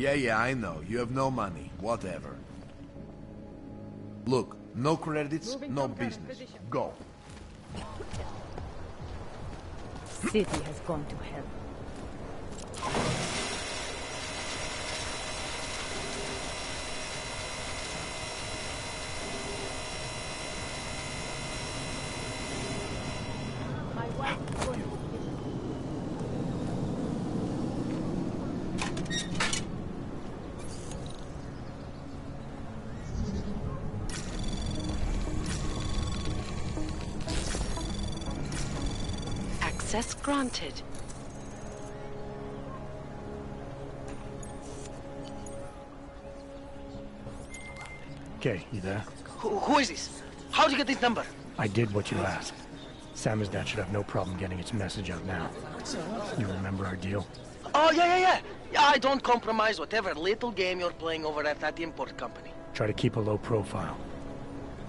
Yeah, I know. You have no money. Whatever. Look, no credits, no business. Go. City has gone to hell. My wife is going. Access granted. Okay, you there? Who is this? How'd you get this number? I did what you asked. Samizdat should have no problem getting its message out now. You remember our deal? Oh, yeah. Yeah, I don't compromise whatever little game you're playing over at that import company. Try to keep a low profile.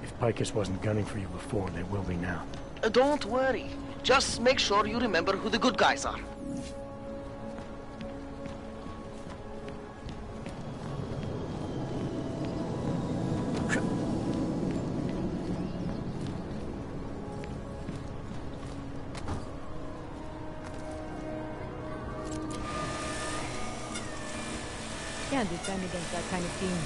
If Picus wasn't gunning for you before, they will be now. Don't worry. Just make sure you remember who the good guys are. Can't defend against that kind of team.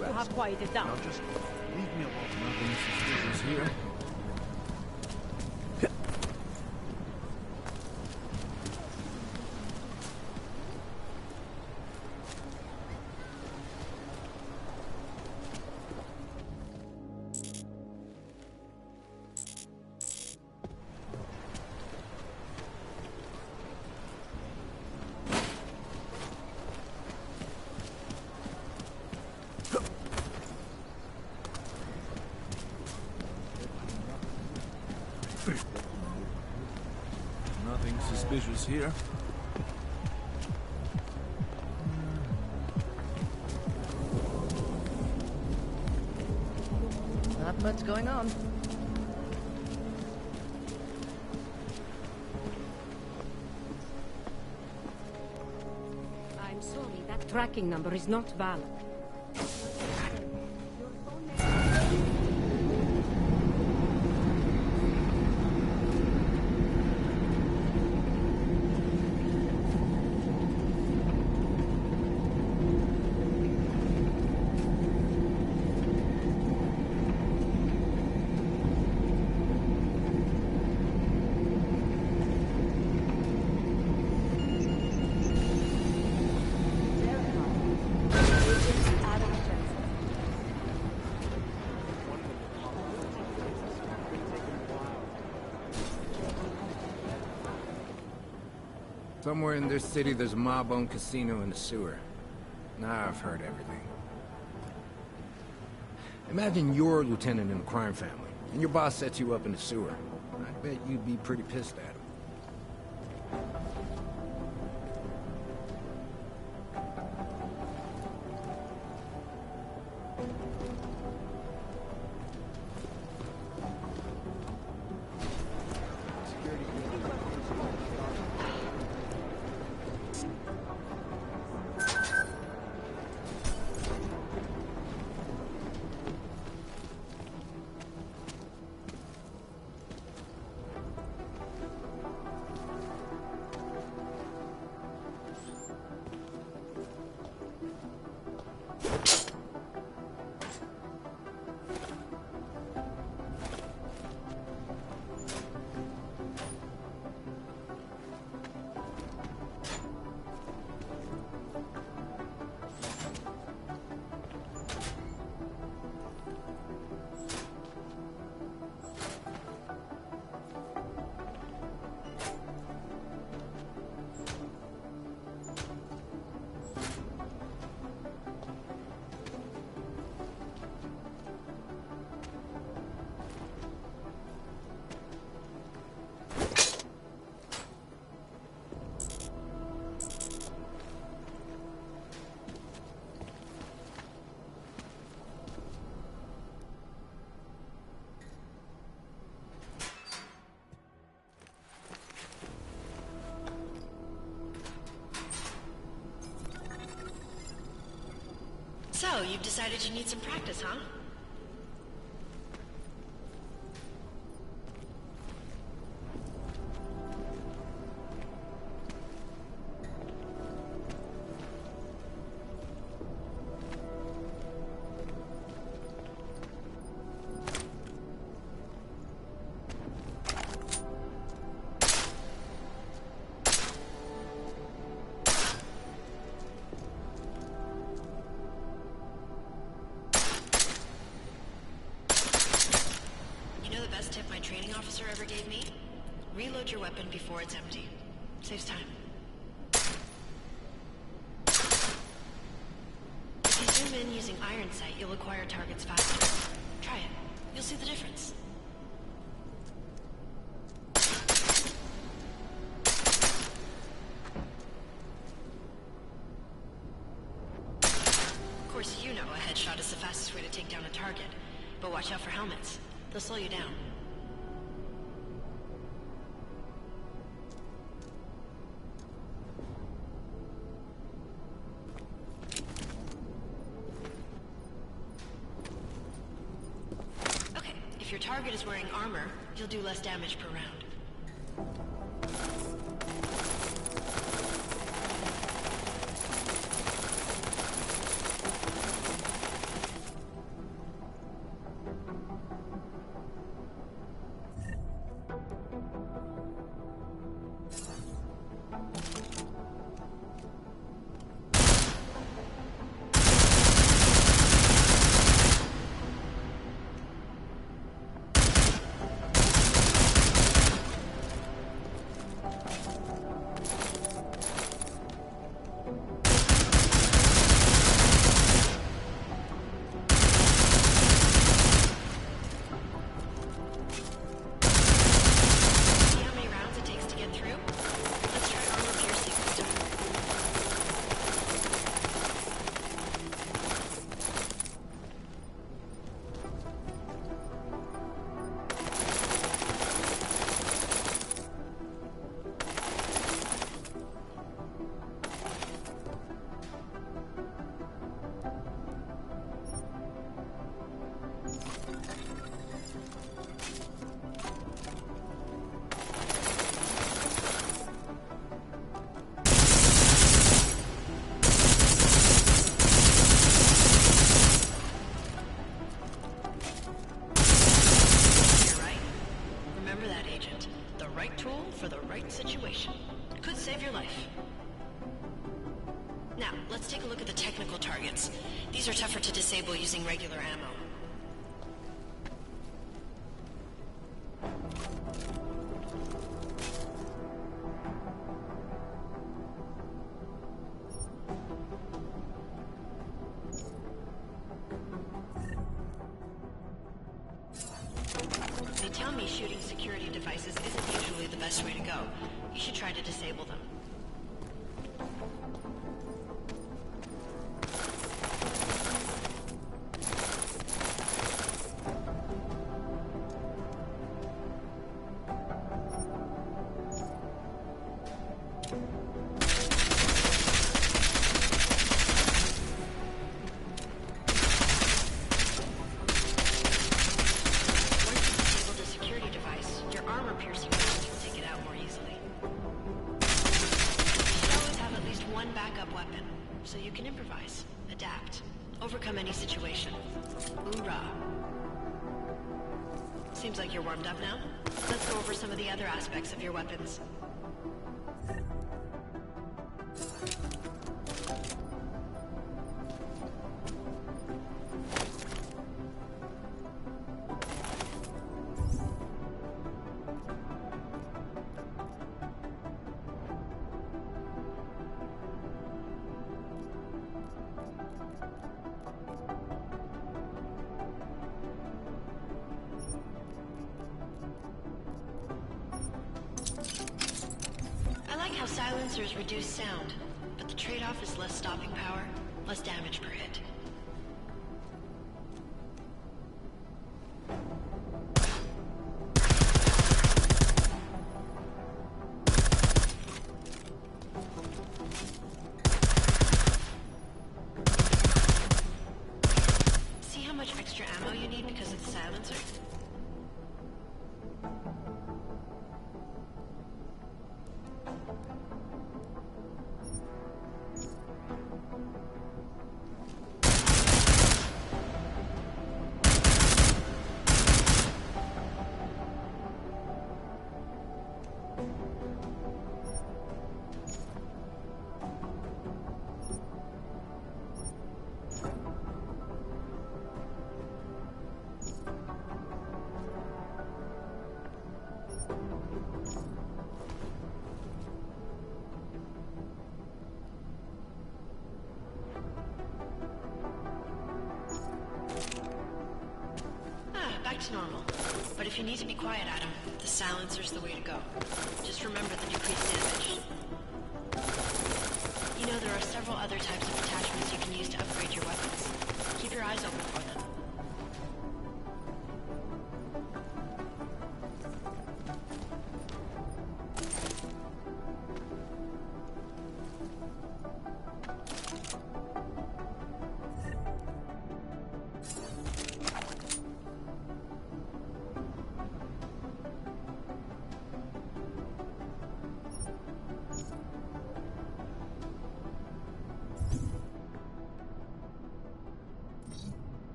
To have quieted down. Now just leave me alone. Nothing suspicious here. Nothing suspicious here. Not much going on. I'm sorry, that tracking number is not valid. Somewhere in this city, there's a mob-owned casino in the sewer. Now I've heard everything. Imagine you're a lieutenant in a crime family, and your boss sets you up in the sewer. I bet you'd be pretty pissed at him. So, you've decided you need some practice, huh? Tip my training officer ever gave me? Reload your weapon before it's empty. Saves time. If you zoom in using iron sight, you'll acquire targets faster. Try it. You'll see the difference. Of course, you know a headshot is the fastest way to take down a target. But watch out for helmets. They'll slow you down. Okay, if your target is wearing armor, you'll do less damage per round. Now, let's take a look at the technical targets. These are tougher to disable using regular ammo. They tell me shooting security devices isn't usually the best way to go. You should try to disable them. So you can improvise, adapt, overcome any situation. Hoorah! Seems like you're warmed up now. Let's go over some of the other aspects of your weapons. How silencers reduce sound, but the trade-off is less stopping power, less damage per hit. Back to normal. But if you need to be quiet, Adam, the silencer's the way to go. Just remember the decreased damage. You know, there are several other types of attachments you can use to upgrade your weapons. Keep your eyes open for them.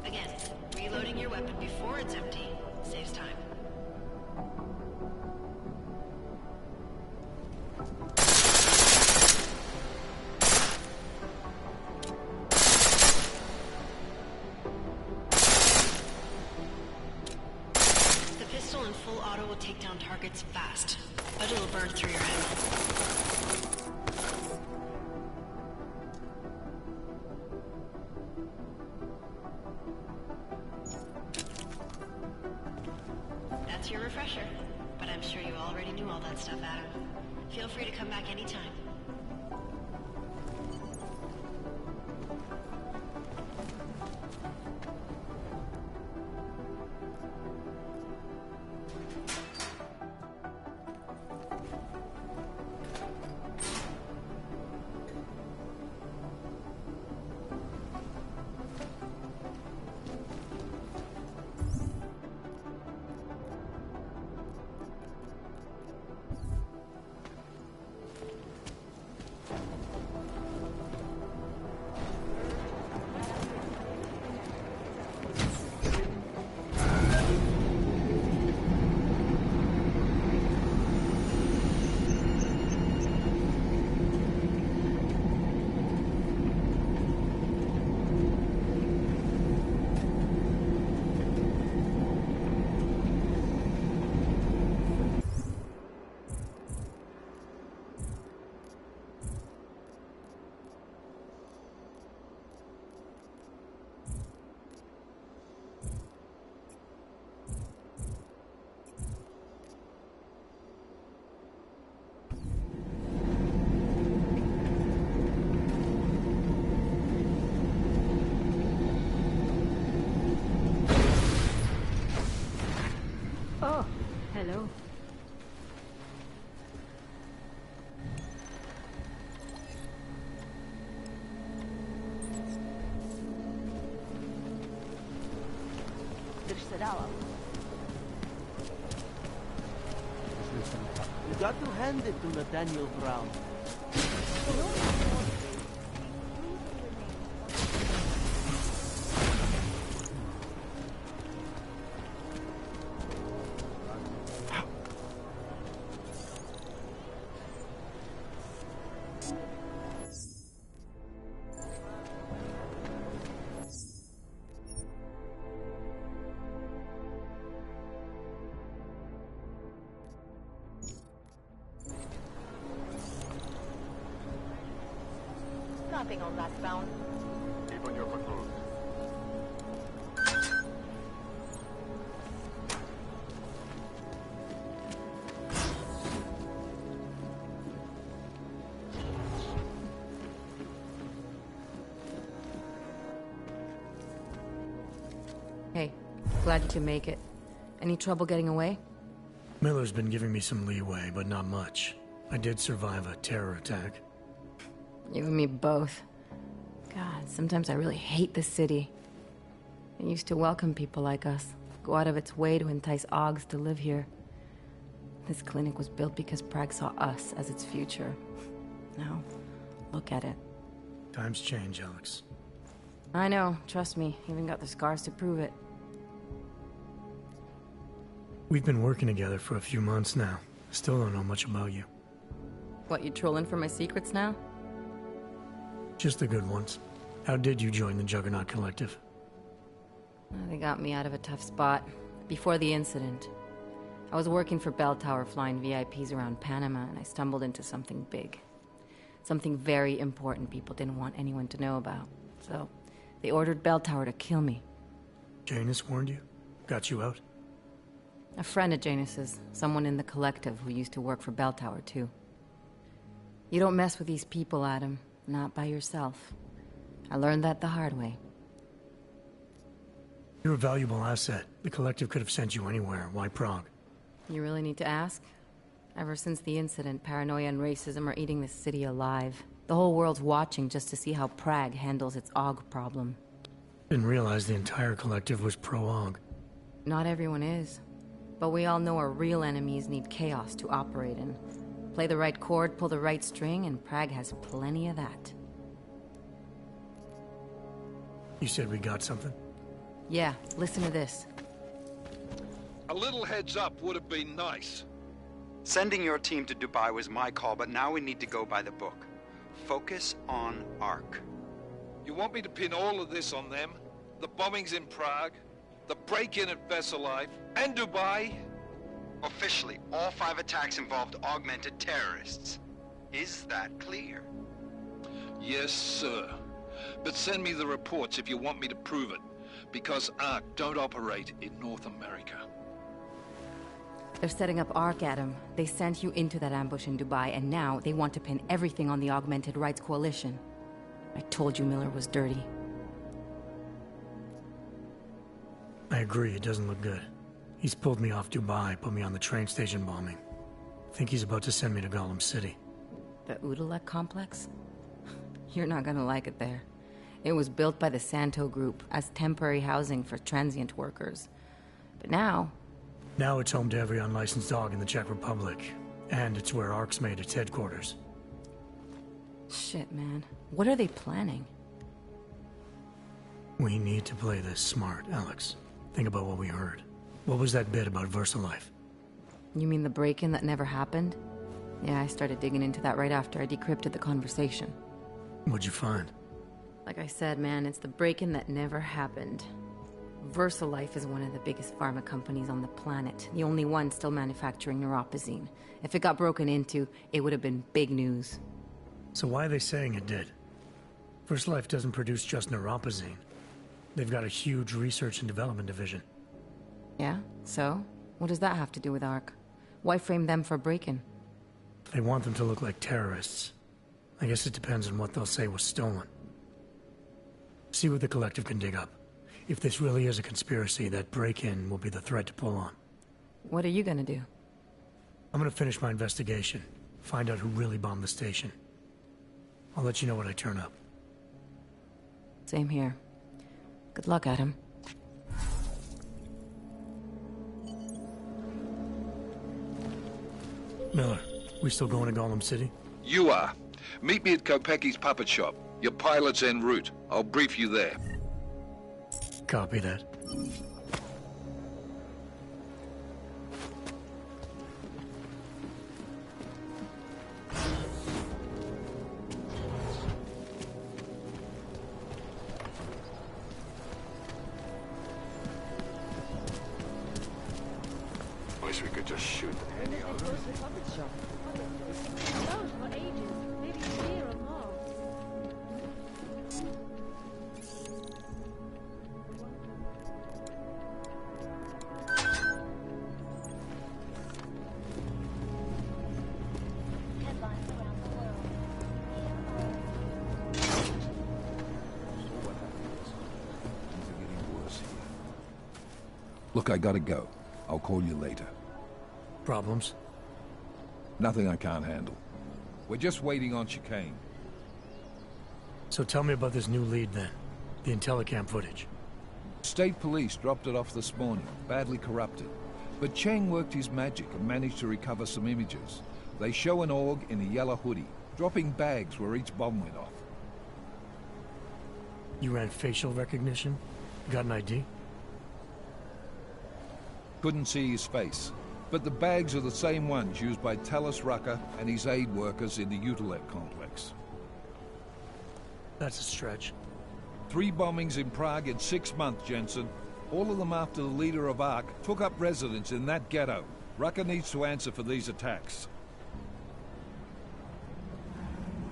Again, reloading your weapon before it's empty saves time. The pistol in full auto will take down targets fast, but it'll burn through your head. That's your refresher, but I'm sure you already knew all that stuff, Adam. Feel free to come back anytime. Hello. You got to hand it to Nathaniel Brown. Nothing on that sound. Keep on your patrol. Hey, glad you can make it. Any trouble getting away? Miller's been giving me some leeway, but not much. I did survive a terror attack. You and me both. God, sometimes I really hate this city. It used to welcome people like us, go out of its way to entice Augs to live here. This clinic was built because Prague saw us as its future. Now, look at it. Times change, Alex. I know, trust me, even got the scars to prove it. We've been working together for a few months now. Still don't know much about you. What, you trolling for my secrets now? Just the good ones. How did you join the Juggernaut Collective? They got me out of a tough spot. Before the incident, I was working for Bell Tower flying VIPs around Panama, and I stumbled into something big. Something very important people didn't want anyone to know about. So, they ordered Bell Tower to kill me. Janus warned you? Got you out? A friend of Janus's, someone in the collective who used to work for Bell Tower too. You don't mess with these people, Adam. Not by yourself. I learned that the hard way. You're a valuable asset. The collective could have sent you anywhere. Why Prague? You really need to ask? Ever since the incident, paranoia and racism are eating this city alive. The whole world's watching just to see how Prague handles its AUG problem. Didn't realize the entire collective was pro-AUG. Not everyone is. But we all know our real enemies need chaos to operate in. Play the right chord, pull the right string, and Prague has plenty of that. You said we got something? Yeah, listen to this. A little heads up would have been nice. Sending your team to Dubai was my call, but now we need to go by the book. Focus on Ark. You want me to pin all of this on them? The bombings in Prague, the break-in at Vesellive, and Dubai? Officially, all 5 attacks involved augmented terrorists. Is that clear? Yes, sir. But send me the reports if you want me to prove it, because Ark don't operate in North America. They're setting up Ark, Adam. They sent you into that ambush in Dubai, and now they want to pin everything on the Augmented Rights Coalition. I told you Miller was dirty. I agree, it doesn't look good. He's pulled me off Dubai, put me on the train station bombing. Think he's about to send me to Gollum City. The Udalek complex? You're not gonna like it there. It was built by the Santo Group as temporary housing for transient workers. But now... Now it's home to every unlicensed dog in the Czech Republic. And it's where Ark's made its headquarters. Shit, man. What are they planning? We need to play this smart, Alex. Think about what we heard. What was that bit about VersaLife? You mean the break-in that never happened? Yeah, I started digging into that right after I decrypted the conversation. What'd you find? Like I said, man, it's the break-in that never happened. VersaLife is one of the biggest pharma companies on the planet. The only one still manufacturing neuropozyne. If it got broken into, it would have been big news. So why are they saying it did? VersaLife doesn't produce just neuropozyne. They've got a huge research and development division. Yeah? So? What does that have to do with Ark? Why frame them for break-in? They want them to look like terrorists. I guess it depends on what they'll say was stolen. See what the collective can dig up. If this really is a conspiracy, that break-in will be the thread to pull on. What are you gonna do? I'm gonna finish my investigation. Find out who really bombed the station. I'll let you know when I turn up. Same here. Good luck, Adam. Miller, we still going to Golem City? You are. Meet me at Kopecki's puppet shop. Your pilot's en route. I'll brief you there. Copy that. Wish we could just shoot any of them. Look, I gotta go. I'll call you later. Problems? Nothing I can't handle. We're just waiting on chicane. So tell me about this new lead then. The Intellicam footage. State police dropped it off this morning, badly corrupted. But Cheng worked his magic and managed to recover some images. They show an org in a yellow hoodie, dropping bags where each bomb went off. You ran facial recognition? Got an ID? Couldn't see his face. But the bags are the same ones used by Talos Rucker and his aid workers in the Utilek complex. That's a stretch. 3 bombings in Prague in 6 months, Jensen. All of them after the leader of ARC took up residence in that ghetto. Rucker needs to answer for these attacks.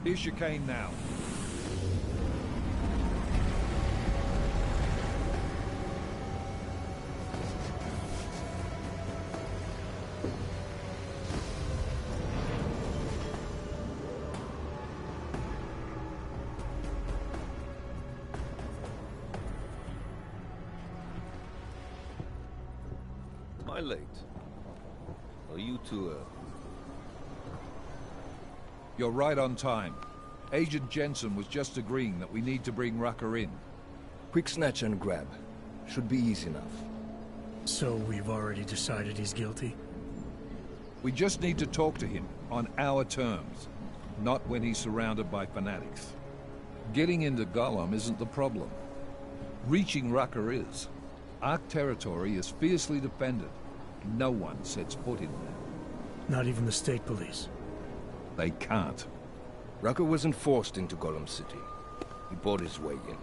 Here's chicane now. Am I late? Are you two, You're right on time. Agent Jensen was just agreeing that we need to bring Rucker in. Quick snatch and grab. Should be easy enough. So we've already decided he's guilty? We just need to talk to him on our terms, not when he's surrounded by fanatics. Getting into Golem isn't the problem. Reaching Rucker is. ARC territory is fiercely defended. No one sets foot in there. Not even the state police? They can't. Rucker wasn't forced into Golem City. He bought his way in.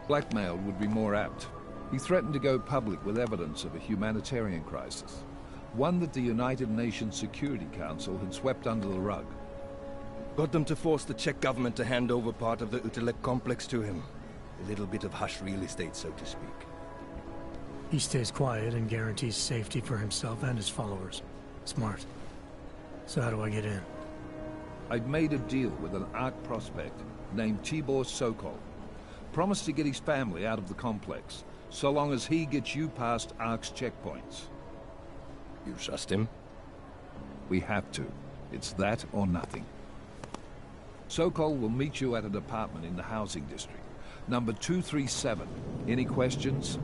Blackmail would be more apt. He threatened to go public with evidence of a humanitarian crisis. One that the United Nations Security Council had swept under the rug. Got them to force the Czech government to hand over part of the Utilek complex to him. A little bit of hush real estate, so to speak. He stays quiet and guarantees safety for himself and his followers. Smart. So how do I get in? I've made a deal with an ARC prospect named Tibor Sokol. Promised to get his family out of the complex, so long as he gets you past ARC's checkpoints. You trust him? We have to. It's that or nothing. Sokol will meet you at an apartment in the housing district. Number 237. Any questions?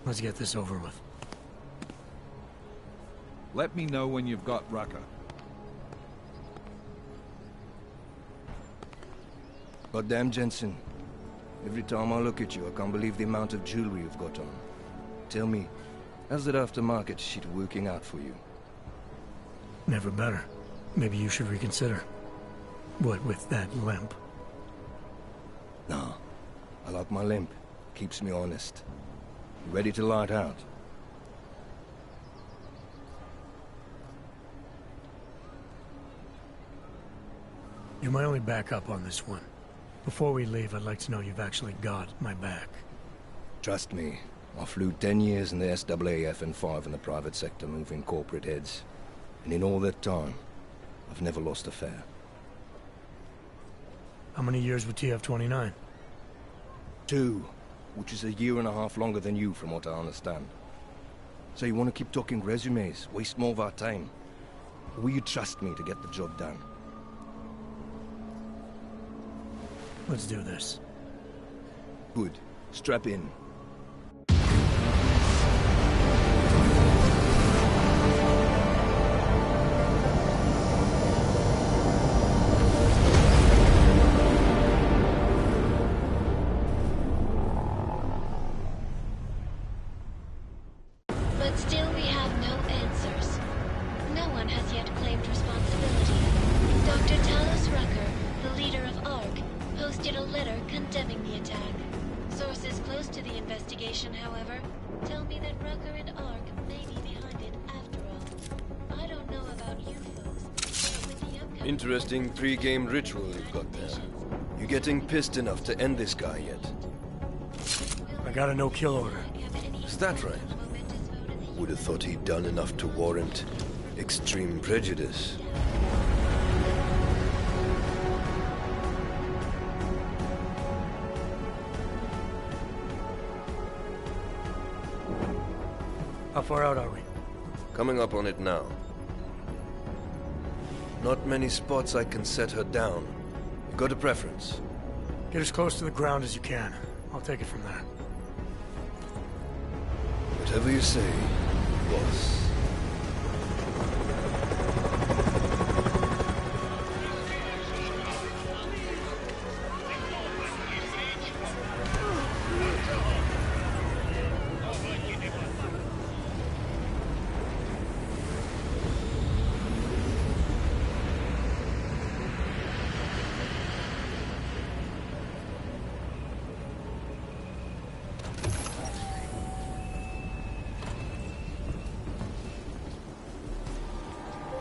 Let's get this over with. Let me know when you've got Rucker. Goddamn, Jensen. Every time I look at you, I can't believe the amount of jewelry you've got on. Tell me, how's that aftermarket shit working out for you? Never better. Maybe you should reconsider. What with that limp? Nah. I like my limp. Keeps me honest. You ready to light out? You're my only backup on this one. Before we leave, I'd like to know you've actually got my back. Trust me. I flew 10 years in the SAAF and 5 in the private sector moving corporate heads. And in all that time, I've never lost a fare. How many years with TF-29? 2. which is 1.5 years longer than you from what I understand. So you want to keep talking resumes, waste more of our time? Or will you trust me to get the job done? Let's do this. Good. Strap in. But still we have no answers. No one has yet claimed responsibility. Dr. Talos Rucker, the leader of ARC, posted a letter condemning the attack. Sources close to the investigation, however, tell me that Rucker and ARC may be behind it after all. I don't know about you folks, but with the upcoming... Interesting pre-game ritual you've got there. You getting pissed enough to end this guy yet? I got a no-kill order. Is that right? Would have thought he'd done enough to warrant extreme prejudice. How far out are we? Coming up on it now. Not many spots I can set her down. You got a preference? Get as close to the ground as you can. I'll take it from there. Whatever you say, boss.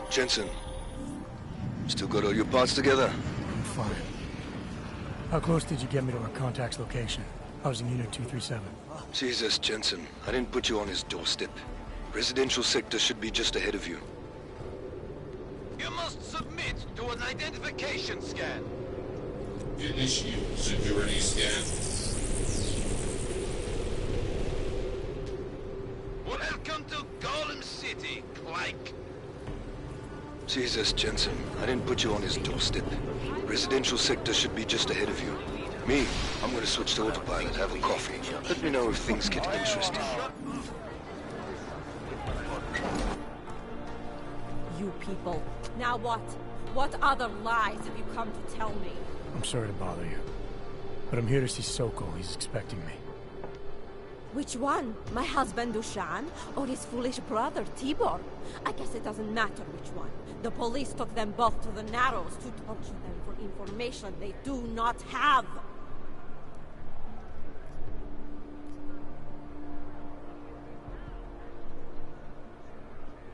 Jensen, still got all your parts together? I'm fine. How close did you get me to our contact's location? I was in Unit 237. Jesus, Jensen, I didn't put you on his doorstep. Residential sector should be just ahead of you. You must submit to an identification scan. Initiate security scan. Welcome to Golem City, Clank. Jesus, Jensen, I didn't put you on his doorstep. Residential sector should be just ahead of you. Me, I'm gonna switch to autopilot, have a coffee. Let me know if things get interesting. You people. Now what? What other lies have you come to tell me? I'm sorry to bother you. But I'm here to see Sokol. He's expecting me. Which one? My husband Dushan? Or his foolish brother Tibor? I guess it doesn't matter which one. The police took them both to the Narrows to torture them for information they do not have.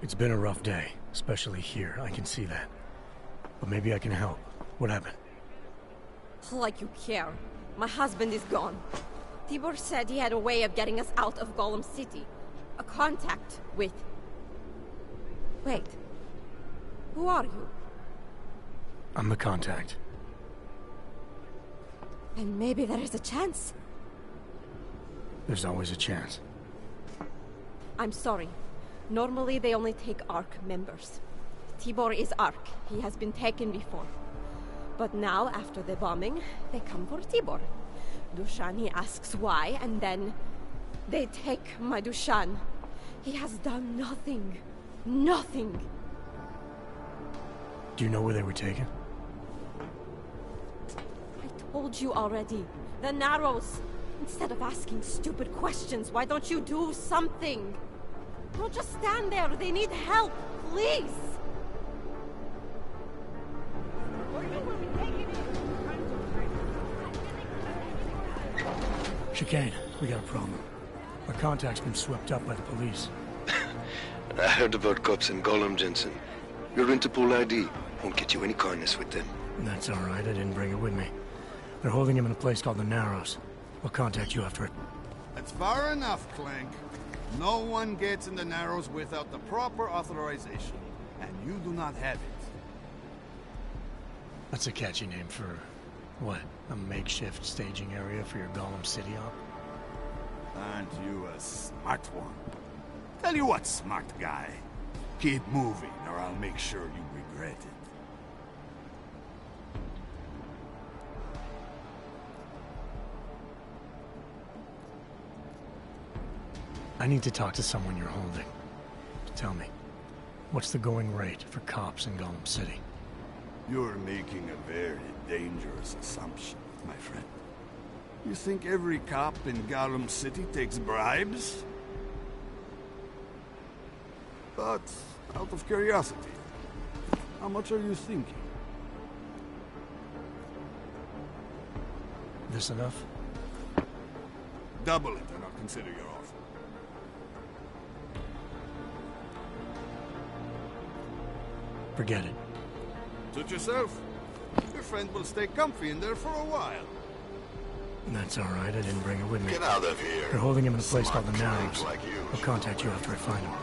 It's been a rough day, especially here. I can see that. But maybe I can help. What happened? Like you care. My husband is gone. Tibor said he had a way of getting us out of Golem City. A contact with... Wait. Who are you? I'm the contact. And maybe there is a chance. There's always a chance. I'm sorry. Normally they only take ARC members. Tibor is ARC. He has been taken before. But now, after the bombing, they come for Tibor. Dushan, he asks why, and then they take my Dushan. He has done nothing. Nothing. Do you know where they were taken? I told you already. The Narrows. Instead of asking stupid questions, why don't you do something? Don't just stand there. They need help. Please. Chicane, we got a problem. Our contact's been swept up by the police. I heard about cops in Golem, Jensen. Your Interpol ID won't get you any kindness with them. That's all right. I didn't bring it with me. They're holding him in a place called the Narrows. We'll contact you after it. That's far enough, Clank. No one gets in the Narrows without the proper authorization, and you do not have it. That's a catchy name for... what? A makeshift staging area for your Golem City op? Aren't you a smart one? Tell you what, smart guy. Keep moving, or I'll make sure you regret it. I need to talk to someone you're holding. Tell me, what's the going rate for cops in Gollum City? You're making a very dangerous assumption, my friend. You think every cop in Gollum City takes bribes? But, out of curiosity, how much are you thinking? This enough? Double it and I'll consider your offer. Forget it. Suit yourself. Your friend will stay comfy in there for a while. That's all right. I didn't bring her with me. Get out of here. They're holding him in a place called the Smart Narrows. like you. I'll contact you after I find him.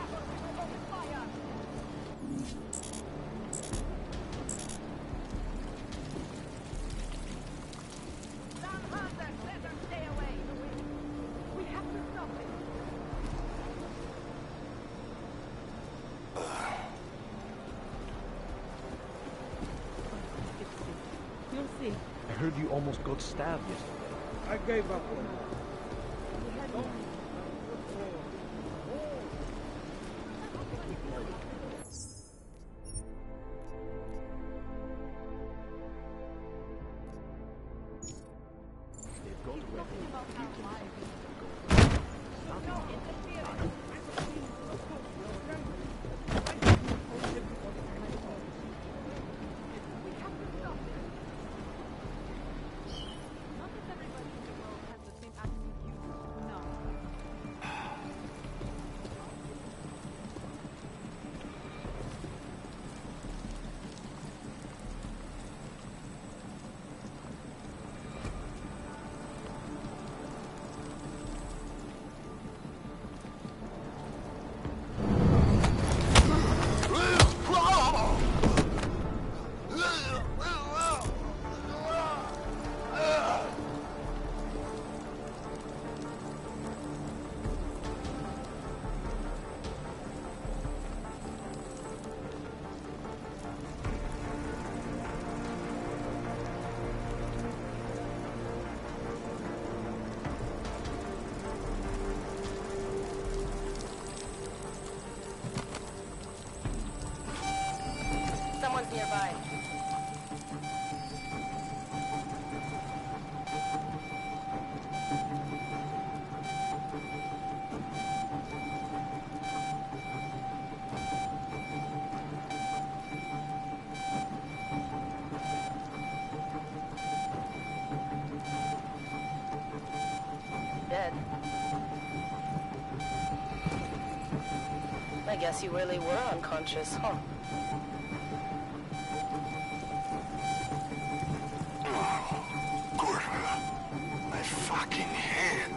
You'll see. I heard you almost got stabbed yesterday. I gave up. Someone's nearby. Dead. I guess you really were unconscious, huh? My fucking hand.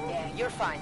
Yeah, you're fine.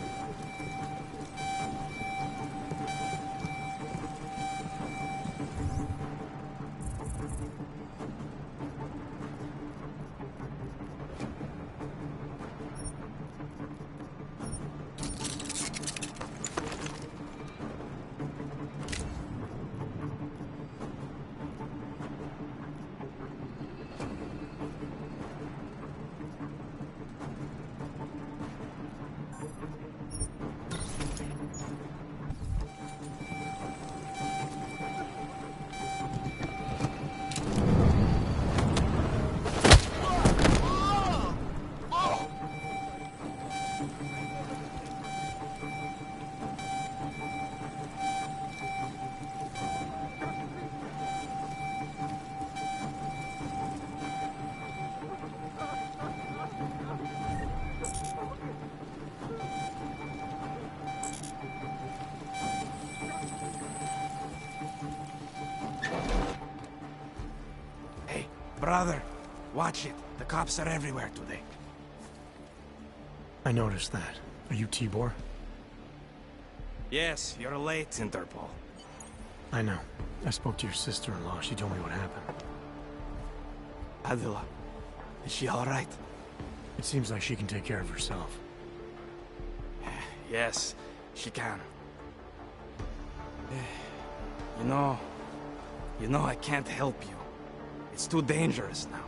Brother, watch it. The cops are everywhere today. I noticed that. Are you Tibor? Yes, you're late, Interpol. I know. I spoke to your sister-in-law. She told me what happened. Adila, is she all right? It seems like she can take care of herself. Yes, she can. You know I can't help you. It's too dangerous now.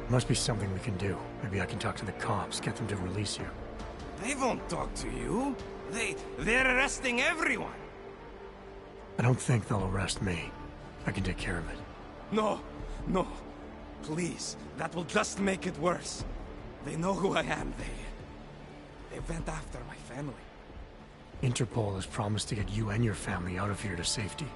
Must be something we can do. Maybe I can talk to the cops, get them to release you. They won't talk to you. They're arresting everyone. I don't think they'll arrest me. I can take care of it. No. Please, that will just make it worse. They know who I am. They went after my family. Interpol has promised to get you and your family out of here to safety.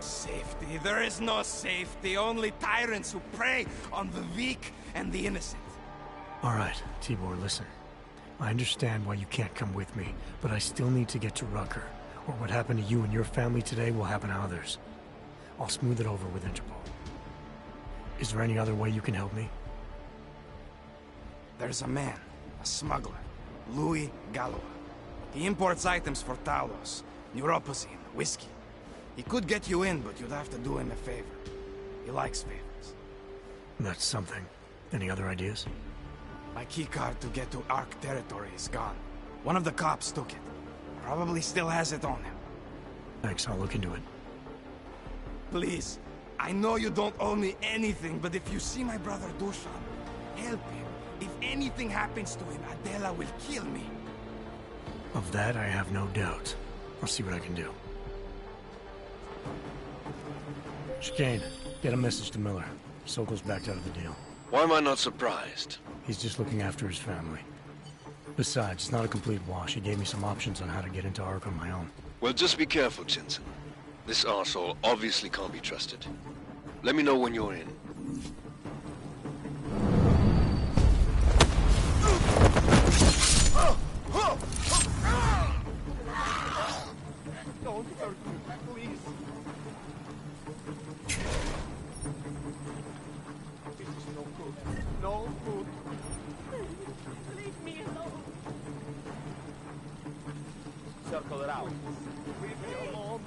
Safety? There is no safety. Only tyrants who prey on the weak and the innocent. All right, Tibor, listen. I understand why you can't come with me, but I still need to get to Rucker, or what happened to you and your family today will happen to others. I'll smooth it over with Interpol. Is there any other way you can help me? There's a man, a smuggler, Louis Galois. He imports items for Talos, neuropozyne, whiskey. He could get you in, but you'd have to do him a favor. He likes favors. That's something. Any other ideas? My keycard to get to Ark territory is gone. One of the cops took it. Probably still has it on him. Thanks, I'll look into it. Please, I know you don't owe me anything, but if you see my brother Dusan, help him. If anything happens to him, Adela will kill me. Of that, I have no doubt. I'll see what I can do. Chicane, get a message to Miller. Sokol's backed out of the deal. Why am I not surprised? He's just looking after his family. Besides, it's not a complete wash. He gave me some options on how to get into Ark on my own. Well, just be careful, Jensen. This arsehole obviously can't be trusted. Let me know when you're in. Don't hurt me, please. This is no good. No good. Leave me alone. Circle it out. Leave me alone.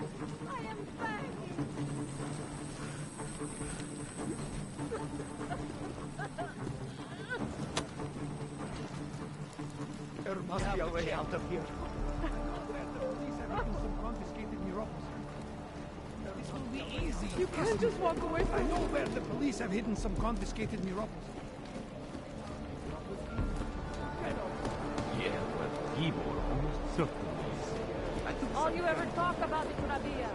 I am begging. There must be a way out of here. This will be easy. You can't just walk away from I know me. where the police have hidden some confiscated neuropos. Yeah, but Tibor almost certainly is. All you ever talk about is Rabia.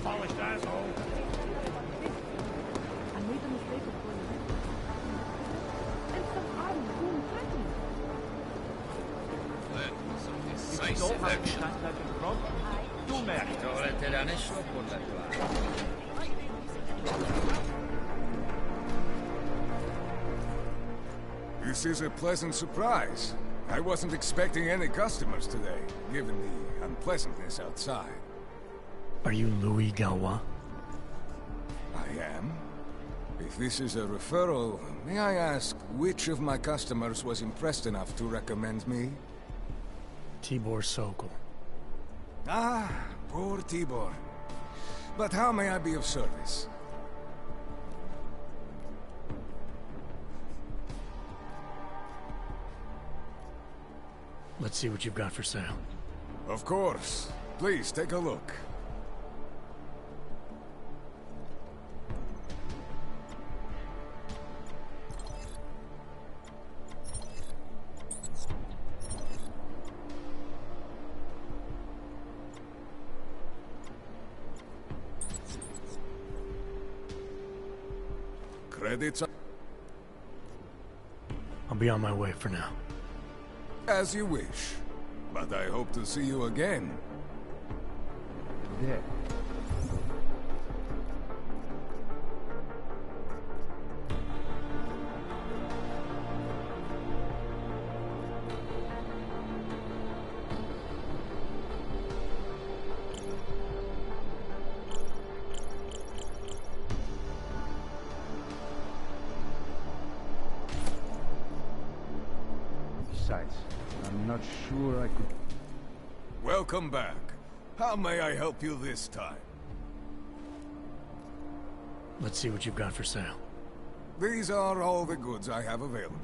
Polished asshole. I made a mistake of going ahead. And some arms doing fighting. That was some decisive action. This is a pleasant surprise. I wasn't expecting any customers today, given the unpleasantness outside. Are you Louis Galois? I am. If this is a referral, may I ask which of my customers was impressed enough to recommend me? Tibor Sokol. Ah, poor Tibor. But how may I be of service? Let's see what you've got for sale. Of course. Please, take a look. Credits I'll be on my way for now. as you wish. But I hope to see you again. Yeah. Besides, I'm not sure I could... Welcome back. How may I help you this time? Let's see what you've got for sale. These are all the goods I have available.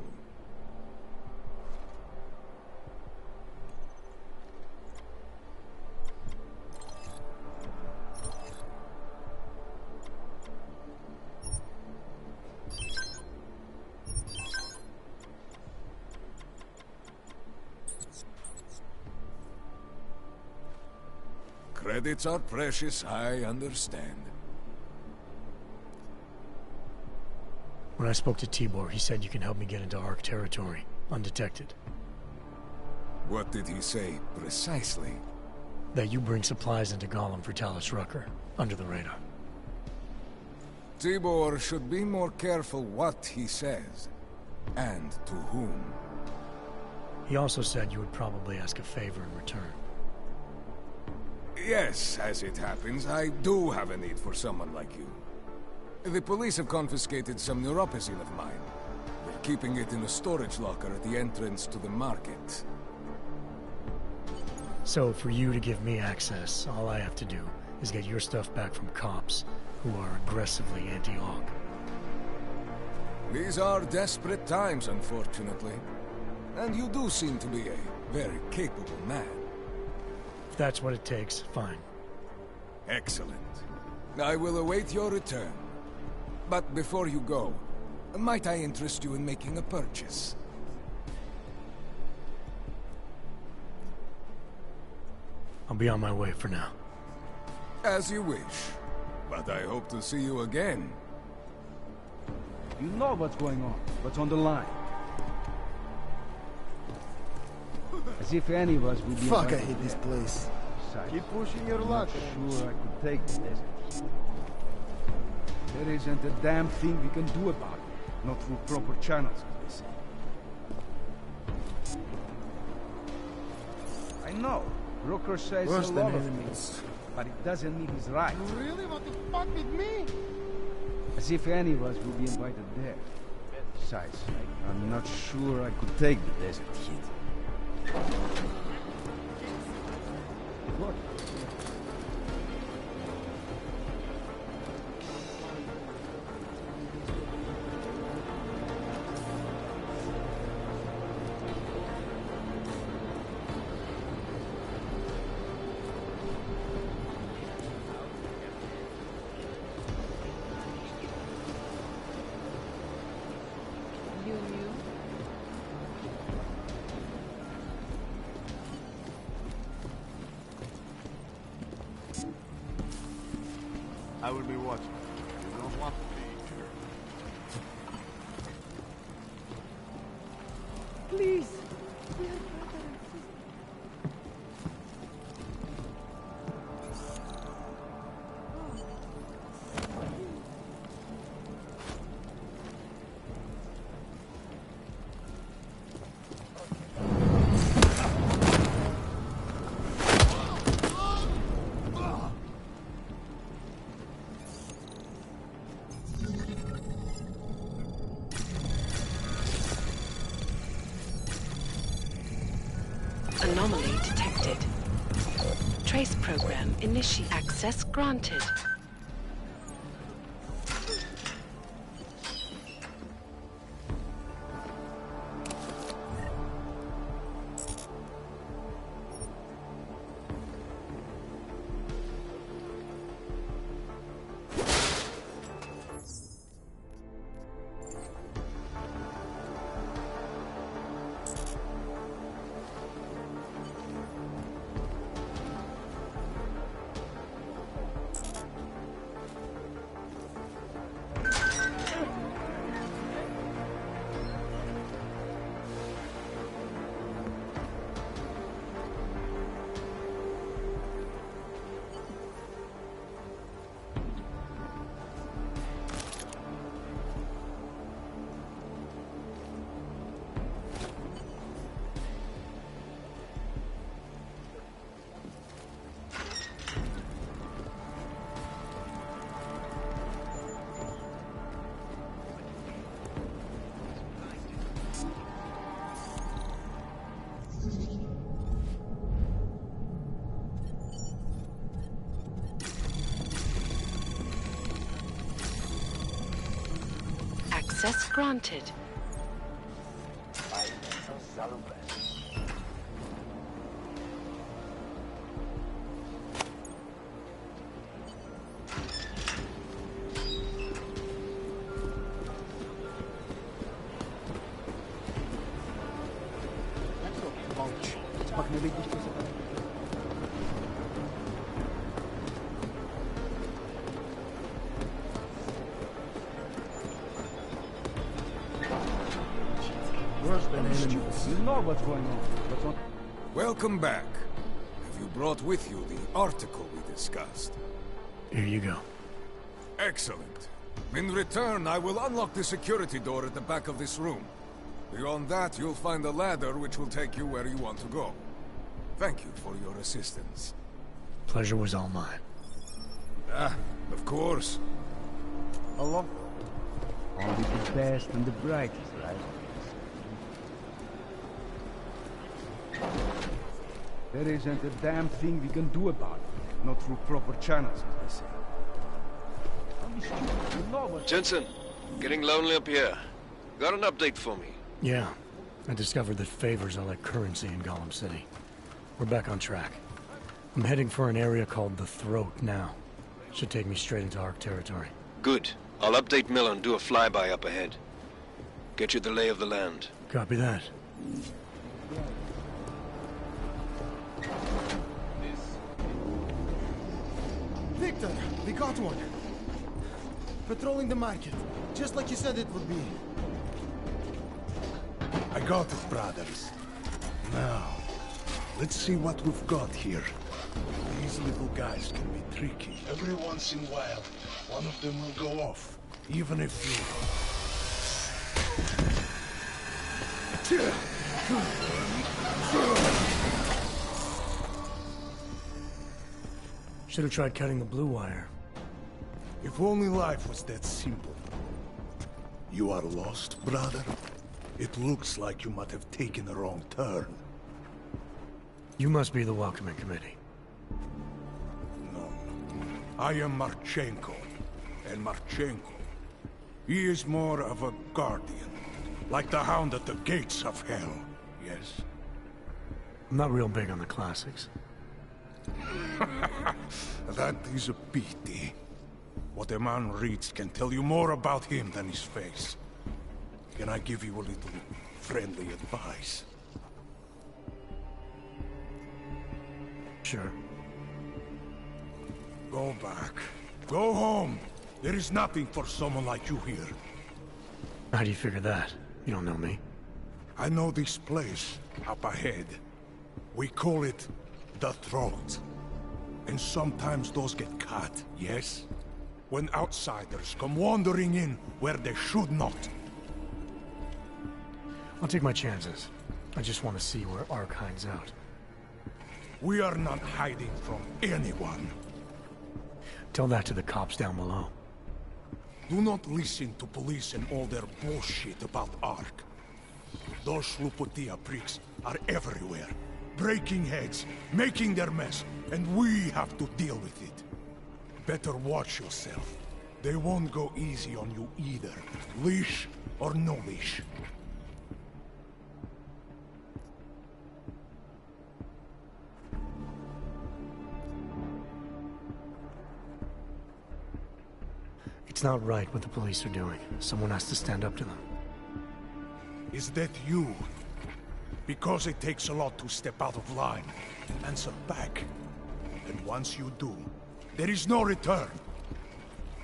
Credits are precious, I understand. When I spoke to Tibor, he said you can help me get into Ark territory, undetected. What did he say, precisely? That you bring supplies into Gollum for Talos Rucker, under the radar. Tibor should be more careful what he says, and to whom. He also said you would probably ask a favor in return. Yes, as it happens, I do have a need for someone like you. The police have confiscated some neuropazine of mine. They're keeping it in a storage locker at the entrance to the market. So, for you to give me access, all I have to do is get your stuff back from cops who are aggressively anti-Hawk. These are desperate times, unfortunately. And you do seem to be a very capable man. If that's what it takes, fine. Excellent. I will await your return. But before you go, might I interest you in making a purchase? I'll be on my way for now. As you wish. But I hope to see you again. You know what's going on, what's on the line. As if any of us would be... Fuck, I hate this place. Besides, Keep pushing your I'm luck. not sure I could take the desert. There isn't a damn thing we can do about it. Not through proper channels, as they say. I know. Rooker says Worse a than lot of enemies. things, but it doesn't mean he's right. You really want to fuck with me? As if any of us would be invited there. Besides, I'm not sure I could take the desert heat. Look. I will be watching. You don't want to be here. Please. Anomaly detected. Trace program initiate. Access granted. granted. Worse than enemies. You know what's going on. Welcome back. Have you brought with you the article we discussed? Here you go. Excellent. In return, I will unlock the security door at the back of this room. Beyond that, you'll find a ladder which will take you where you want to go. Thank you for your assistance. Pleasure was all mine. Ah, of course. Hello? Only the best and the brightest, right? There isn't a damn thing we can do about it. Not through proper channels, as they say. Don't be stupid. You know what... Jensen, getting lonely up here. Got an update for me? Yeah. I discovered that favors are like currency in Gollum City. We're back on track. I'm heading for an area called the Throat now. Should take me straight into Ark territory. Good. I'll update Mill and do a flyby up ahead. Get you the lay of the land. Copy that. Victor, we got one. Patrolling the market, just like you said it would be. I got it, brothers. Now, let's see what we've got here. These little guys can be tricky. Every once in a while, one of them will go off, even if Should have tried cutting the blue wire. If only life was that simple. You are lost, brother? It looks like you might have taken a wrong turn. You must be the welcoming committee. No. I am Marchenko. And Marchenko, he is more of a guardian. Like the hound at the gates of hell, yes? I'm not real big on the classics. That is a pity. What a man reads can tell you more about him than his face. Can I give you a little friendly advice? Sure. Go back. Go home. There is nothing for someone like you here. How do you figure that? You don't know me. I know this place up ahead. We call it the Throat. And sometimes those get cut, yes? When outsiders come wandering in where they should not. I'll take my chances. I just want to see where Ark hides out. We are not hiding from anyone. Tell that to the cops down below. Do not listen to police and all their bullshit about Ark. Those Slupotia pricks are everywhere. Breaking heads, making their mess, and we have to deal with it. Better watch yourself. They won't go easy on you either. Leash or no leash. It's not right what the police are doing. Someone has to stand up to them. Is that you? Because it takes a lot to step out of line and answer back. And once you do, there is no return.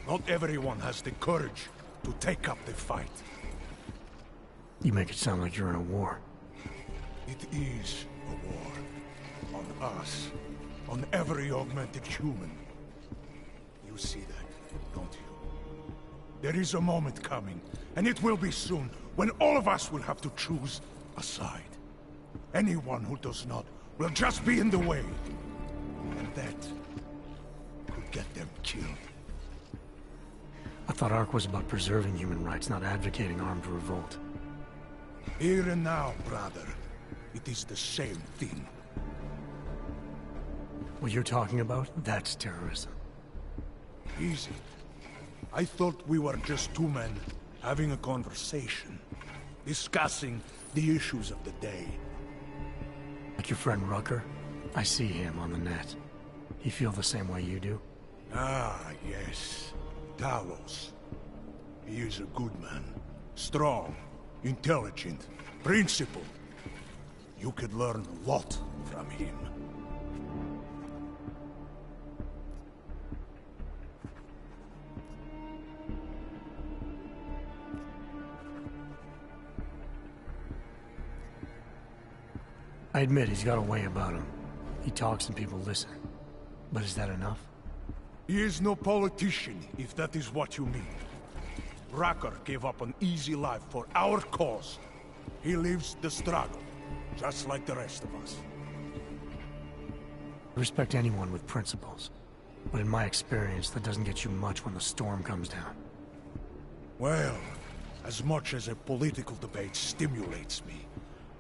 Not everyone has the courage to take up the fight. You make it sound like you're in a war. It is a war. On us. On every augmented human. You see that, don't you? There is a moment coming, and it will be soon, when all of us will have to choose a side. Anyone who does not will just be in the way. And that could get them killed. I thought Ark was about preserving human rights, not advocating armed revolt. Here and now, brother, it is the same thing. What you're talking about, that's terrorism. Easy. I thought we were just two men having a conversation, discussing the issues of the day. Like your friend Rucker? I see him on the net. He feel the same way you do? Ah, yes. Talos. He is a good man. Strong, intelligent, principled. You could learn a lot from him. I admit he's got a way about him. He talks and people listen. But is that enough? He is no politician, if that is what you mean. Rucker gave up an easy life for our cause. He lives the struggle, just like the rest of us. I respect anyone with principles. But in my experience, that doesn't get you much when the storm comes down. Well, as much as a political debate stimulates me,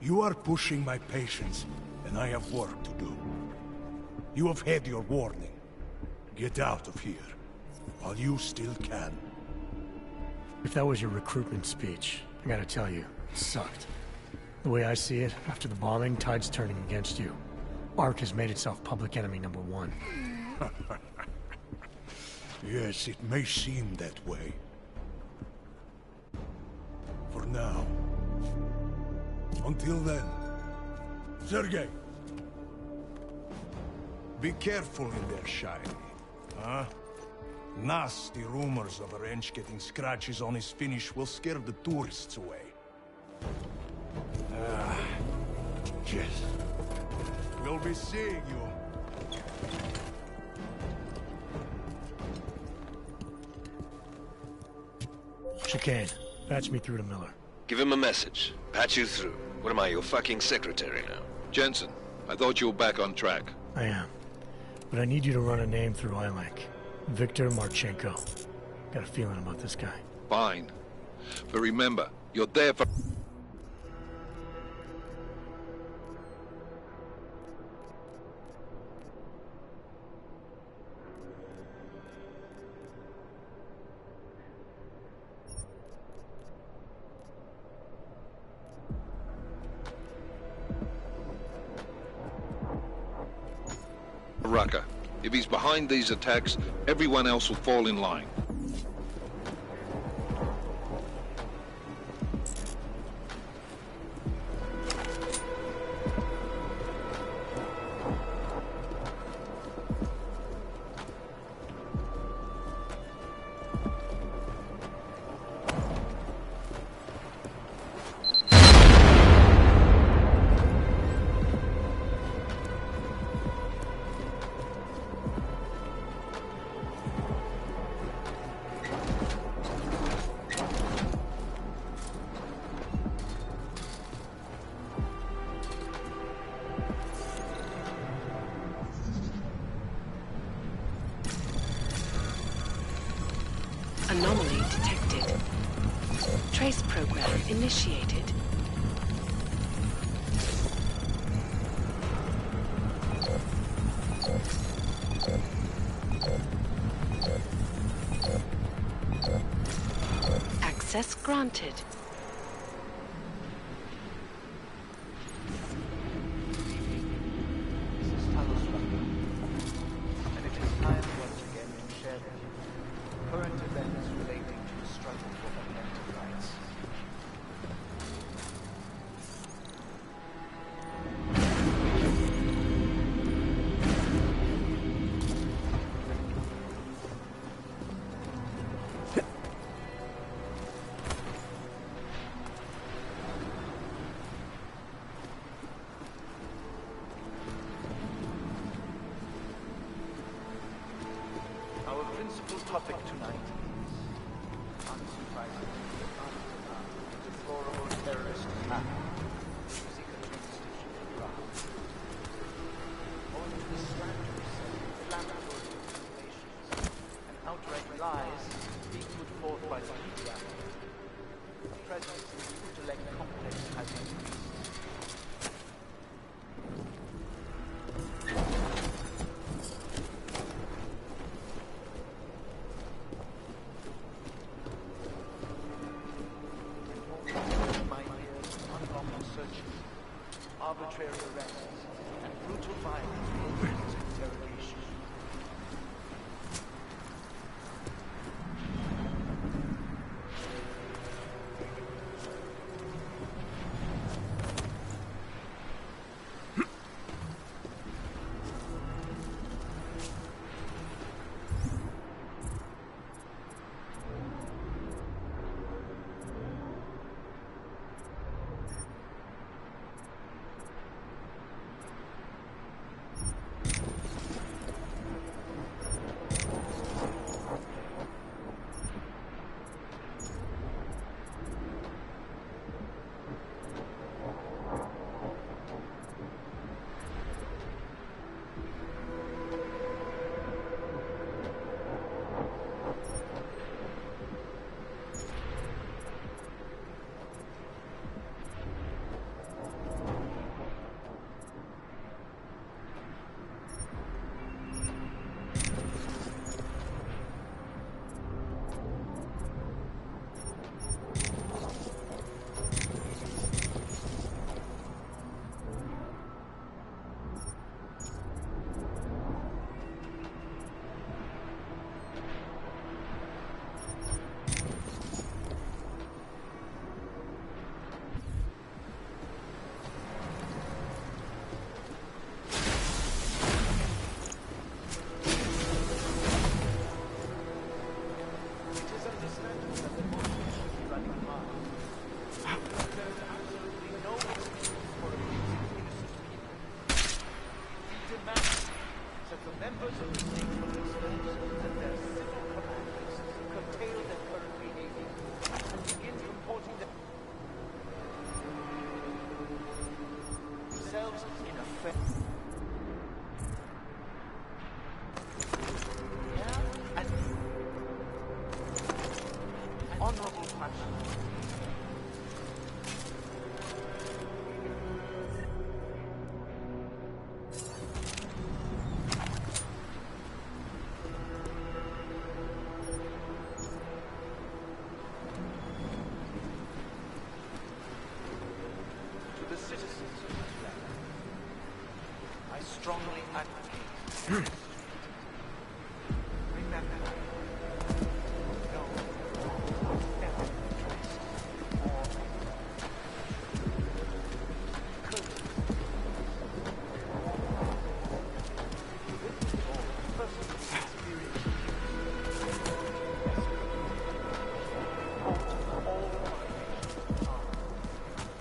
you are pushing my patience, and I have work to do. You have had your warning. Get out of here, while you still can. If that was your recruitment speech, I gotta tell you, it sucked. The way I see it, after the bombing, tide's turning against you. ARC has made itself public enemy #1. Yes, it may seem that way. For now. Until then. Sergei! Be careful in there, Shiny. Huh? Nasty rumors of a wrench getting scratches on his finish will scare the tourists away. Yes. We'll be seeing you. Chicane, patch me through to Miller. Give him a message. Patch you through. What am I, your fucking secretary now? Jensen, I thought you were back on track. I am. But I need you to run a name through ILAC. Viktor Marchenko. Got a feeling about this guy. Fine. But remember, you're there for... Rucker. If he's behind these attacks, everyone else will fall in line. Anomaly detected. Trace program initiated. Access granted. Our principal topic tonight is, unsurprisingly, the deplorable terrorist attack on the Musica train station in Prague. Owing to the slanders and inflammatory insinuations and outright lies being put forth by the media, the presence of the intellect complex has increased. arbitrary arrests and brutal violence during interrogation. Strongly advocate. Remember, no wrong was ever traced or could. This is all personal experience. All violations are,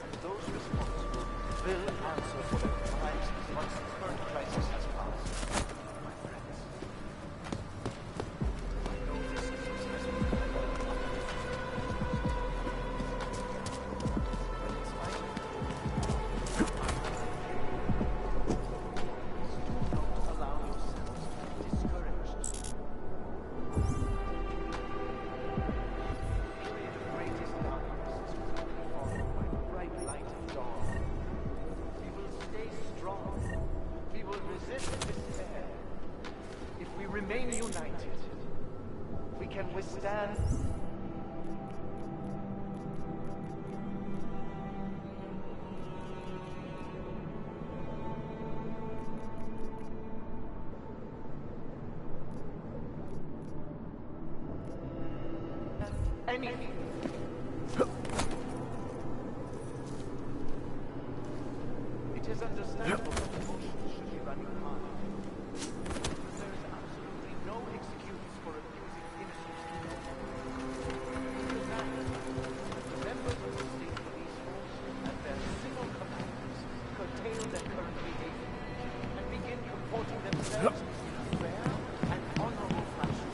and those responsible will answer for their crimes once the current crisis has passed. My friends, I know this is expressing my love. But in spite of it, do not allow yourselves to be discouraged. The period of greatest darkness is quickly followed by the bright light of dawn. We will stay strong. We will resist despair. If we remain united, we can withstand. Anything. It is understandable that emotions should be running high. But there is absolutely no excuse for abusing innocent people. Even that, members of the state police force and their civil commanders curtail their current behavior and begin comporting themselves in a fair and honorable fashion.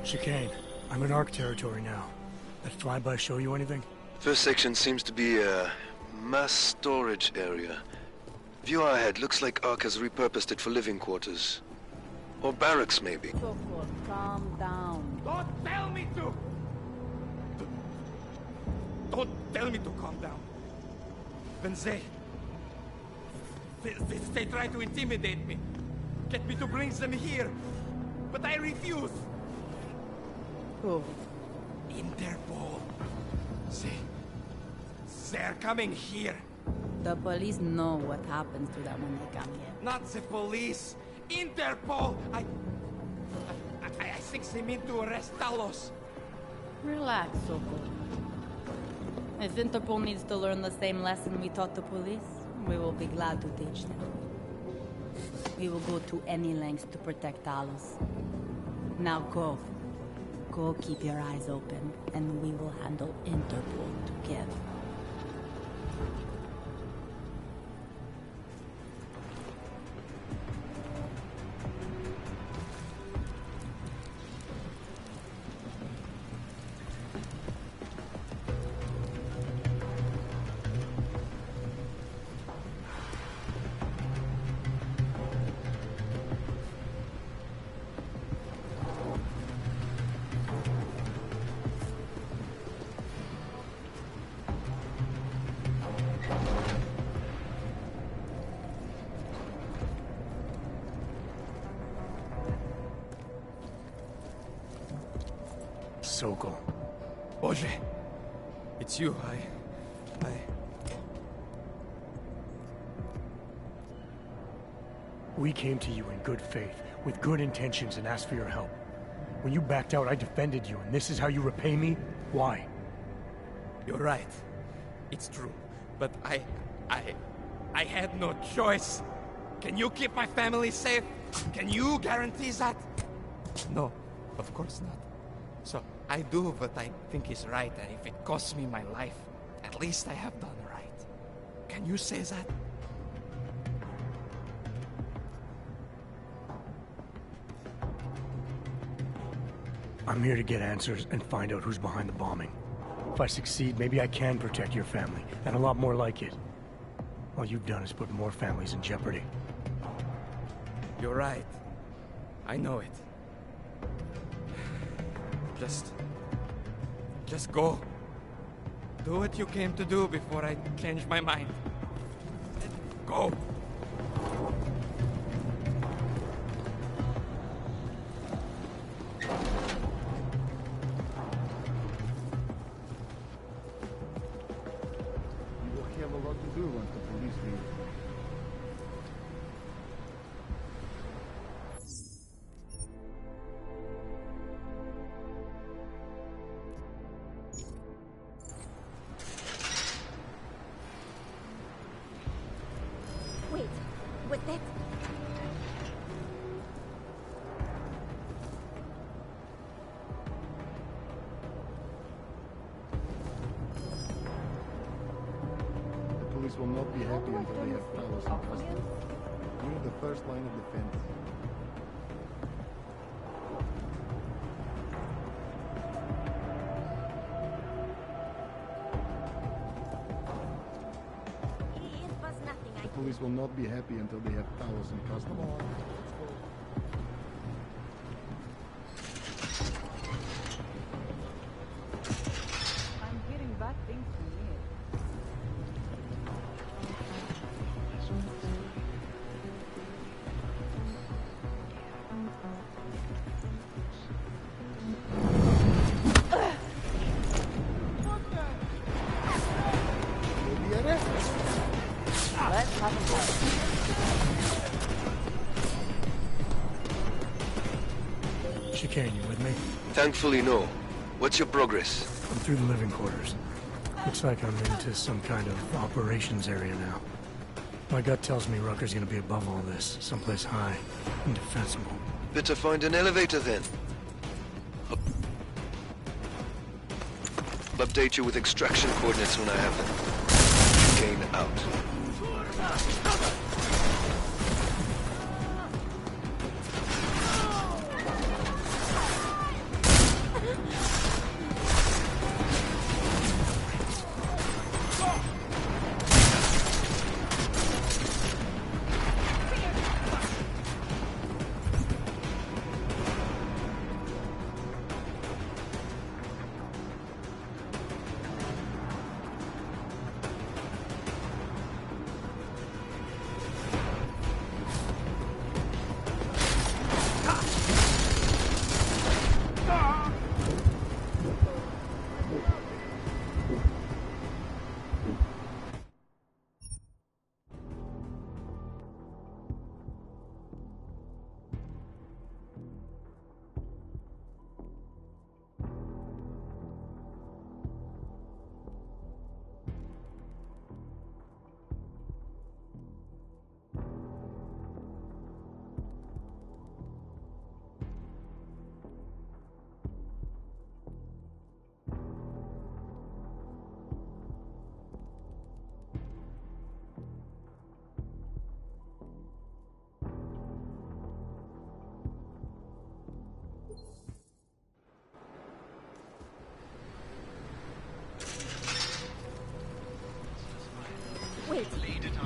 Chicane, I'm in ARC territory now. That flyby show you anything? First section seems to be a mass storage area. View ahead looks like ARC has repurposed it for living quarters. Or barracks, maybe. Sokol, calm down. Don't tell me to! Don't tell me to calm down. When they try to intimidate me. Get me to bring them here. But I refuse. Who? Interpol. They're coming here. The police know what happens to them when they come here. Not the police. Interpol. I think they mean to arrest Talos. Relax, Sokol. If Interpol needs to learn the same lesson we taught the police, we will be glad to teach them. We will go to any lengths to protect Talos. Now go. Go keep your eyes open, and we will handle Interpol together. Sokol. Boże, it's you. We came to you in good faith, with good intentions, and asked for your help. When you backed out, I defended you, and this is how you repay me? Why? You're right. It's true. But I had no choice. Can you keep my family safe? Can you guarantee that? No, of course not. So, I do what I think is right, and if it costs me my life, at least I have done right. Can you say that? I'm here to get answers and find out who's behind the bombing. If I succeed, maybe I can protect your family, and a lot more like it. All you've done is put more families in jeopardy. You're right. I know it. Just go. Do what you came to do before I change my mind. Go. You will have a lot to do once the police leave. Wait, was that... The police will not be happy until they have Talos in custody. You're the first line of defense. The police will not be happy until they have Talos in custody. I'm hearing bad things from here. Let's have a look. Chicane, you with me? Thankfully, no. What's your progress? I'm through the living quarters. Looks like I'm into some kind of operations area now. My gut tells me Rucker's gonna be above all this, someplace high, indefensible. Better find an elevator then. I'll update you with extraction coordinates when I have them. Chicane out.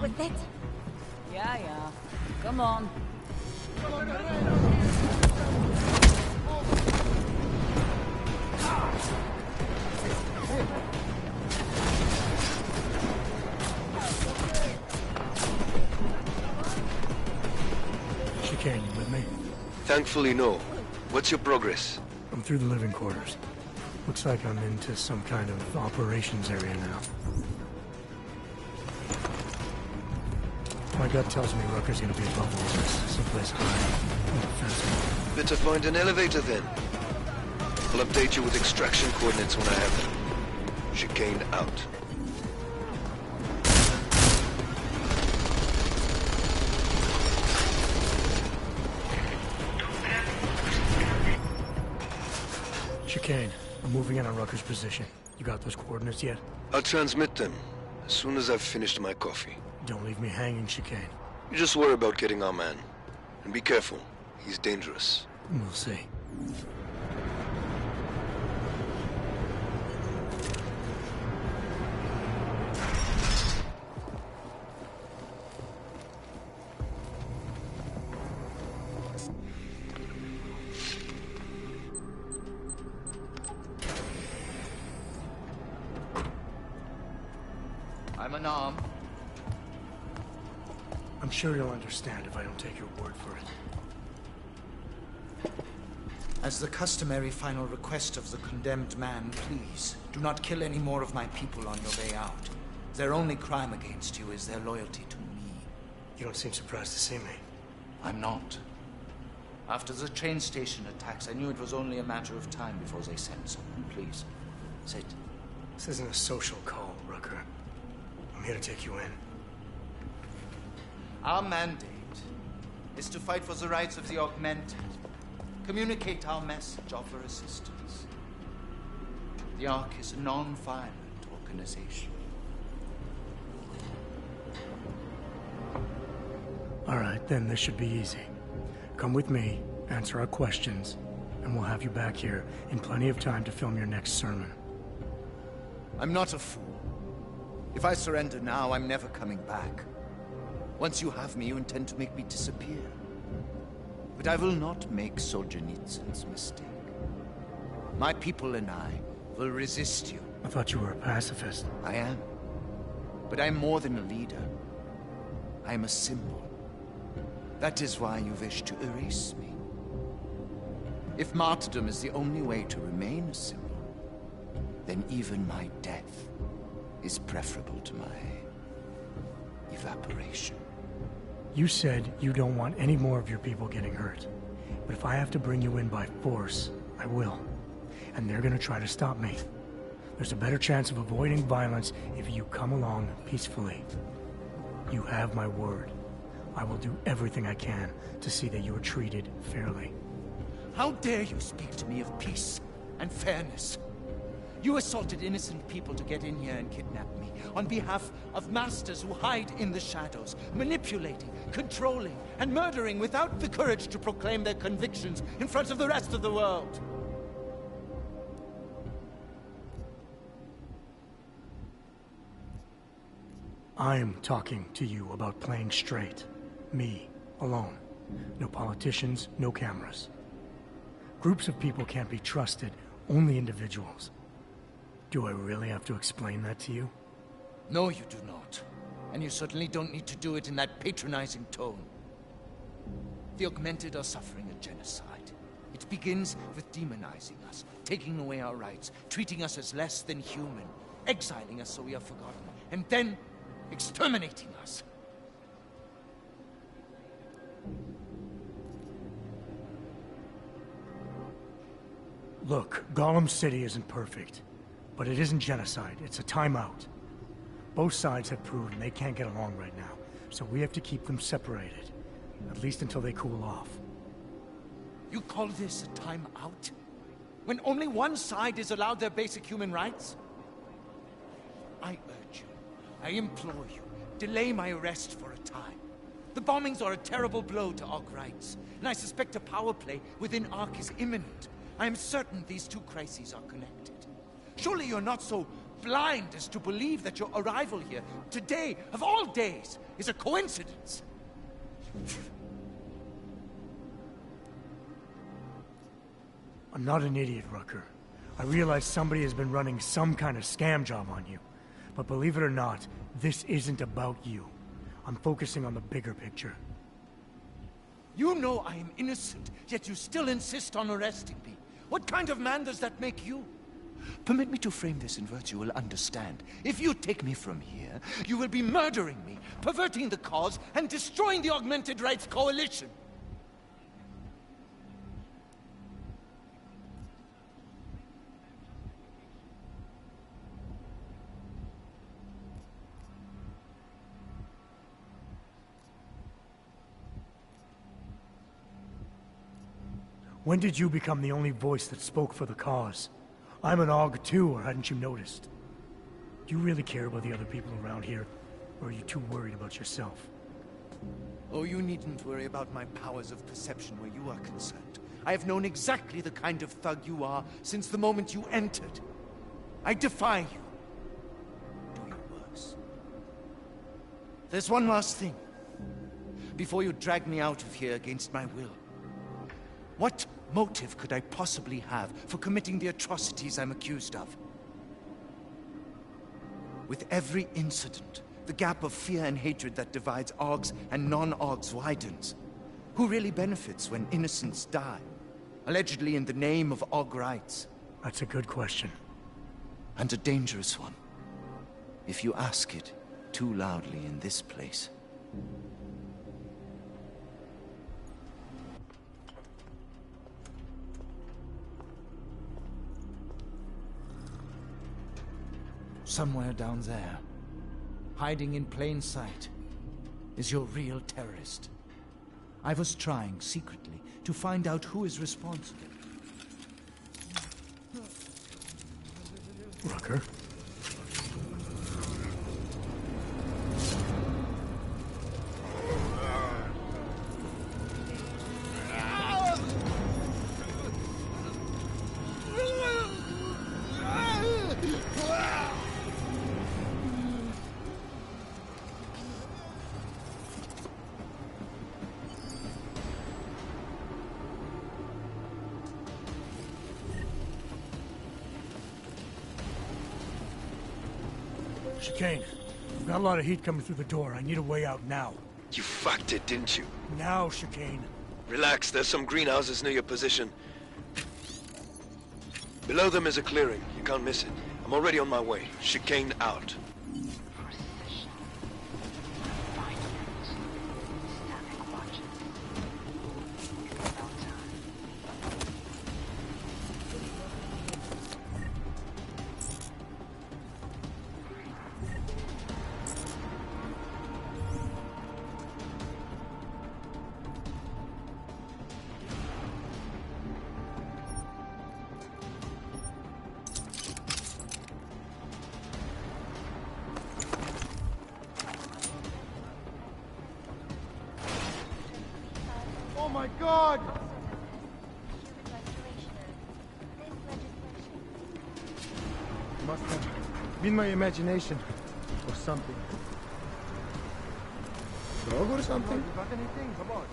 with it? Yeah. Come on. Chicane, you with me? Thankfully, no. What's your progress? I'm through the living quarters. Looks like I'm into some kind of operations area now. My gut tells me Rucker's gonna be above all this, someplace high, inoffensive. Better find an elevator then. I'll update you with extraction coordinates when I have them. Chicane out. Chicane, I'm moving in on Rucker's position. You got those coordinates yet? I'll transmit them as soon as I've finished my coffee. Don't leave me hanging, Chicane. You just worry about getting our man. And be careful. He's dangerous. We'll see. I'm unarmed. I'm sure you'll understand if I don't take your word for it. As the customary final request of the condemned man, please, do not kill any more of my people on your way out. Their only crime against you is their loyalty to me. You don't seem surprised to see me. I'm not. After the train station attacks, I knew it was only a matter of time before they sent someone. Please, sit. This isn't a social call, Rucker. I'm here to take you in. Our mandate is to fight for the rights of the augmented. Communicate our message, offer assistance. The Ark is a non-violent organization. All right, then this should be easy. Come with me, answer our questions, and we'll have you back here in plenty of time to film your next sermon. I'm not a fool. If I surrender now, I'm never coming back. Once you have me, you intend to make me disappear. But I will not make Solzhenitsyn's mistake. My people and I will resist you. I thought you were a pacifist. I am. But I'm more than a leader. I am a symbol. That is why you wish to erase me. If martyrdom is the only way to remain a symbol, then even my death is preferable to my evaporation. You said you don't want any more of your people getting hurt. But if I have to bring you in by force, I will. And they're gonna try to stop me. There's a better chance of avoiding violence if you come along peacefully. You have my word. I will do everything I can to see that you are treated fairly. How dare you speak to me of peace and fairness? You assaulted innocent people to get in here and kidnap me, on behalf of masters who hide in the shadows, manipulating, controlling, and murdering without the courage to proclaim their convictions in front of the rest of the world. I am talking to you about playing straight. Me, alone. No politicians, no cameras. Groups of people can't be trusted, only individuals. Do I really have to explain that to you? No, you do not. And you certainly don't need to do it in that patronizing tone. The Augmented are suffering a genocide. It begins with demonizing us, taking away our rights, treating us as less than human, exiling us so we are forgotten, and then exterminating us. Look, Golem City isn't perfect. But it isn't genocide, it's a timeout. Both sides have proven they can't get along right now, so we have to keep them separated. At least until they cool off. You call this a timeout? When only one side is allowed their basic human rights? I urge you, I implore you, delay my arrest for a time. The bombings are a terrible blow to Ark rights, and I suspect a power play within Ark is imminent. I am certain these two crises are connected. Surely you're not so blind as to believe that your arrival here, today, of all days, is a coincidence. I'm not an idiot, Rucker. I realize somebody has been running some kind of scam job on you. But believe it or not, this isn't about you. I'm focusing on the bigger picture. You know I am innocent, yet you still insist on arresting me. What kind of man does that make you? Permit me to frame this in words you will understand. If you take me from here, you will be murdering me, perverting the cause, and destroying the Augmented Rights Coalition. When did you become the only voice that spoke for the cause? I'm an AUG too, or hadn't you noticed? Do you really care about the other people around here? Or are you too worried about yourself? Oh, you needn't worry about my powers of perception where you are concerned. I have known exactly the kind of thug you are since the moment you entered. I defy you. Do your worst. There's one last thing. Before you drag me out of here against my will. What motive could I possibly have for committing the atrocities I'm accused of? With every incident, the gap of fear and hatred that divides AUGs and non-AUGs widens. Who really benefits when innocents die? Allegedly in the name of AUG rights. That's a good question. And a dangerous one. If you ask it too loudly in this place. Somewhere down there, hiding in plain sight, is your real terrorist. I was trying, secretly, to find out who is responsible. Rucker? Chicane, we've got a lot of heat coming through the door. I need a way out now. You fucked it, didn't you? Now, Chicane. Relax, there's some greenhouses near your position. Below them is a clearing. You can't miss it. I'm already on my way. Chicane out. Oh my God! Must have been my imagination, or something. Dog or something? You got anything? Come on.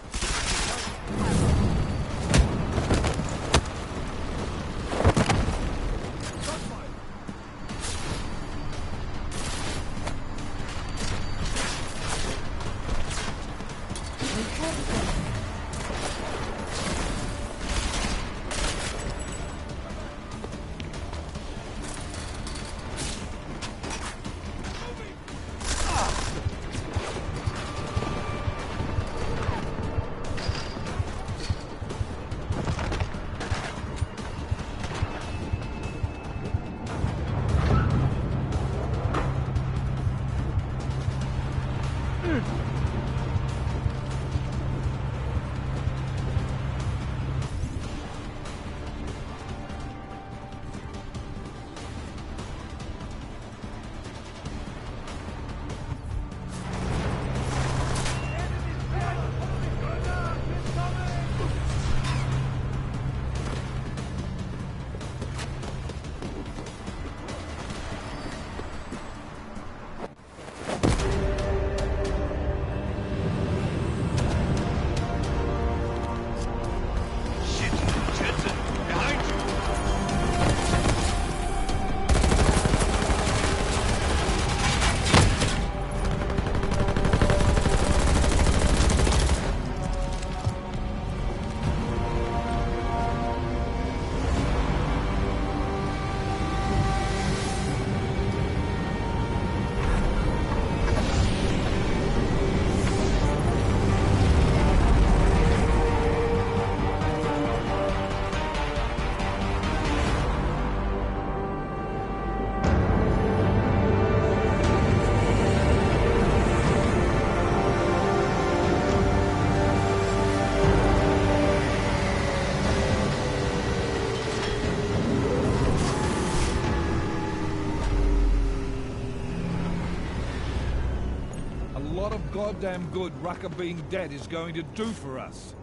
lot of goddamn good Rucker being dead is going to do for us.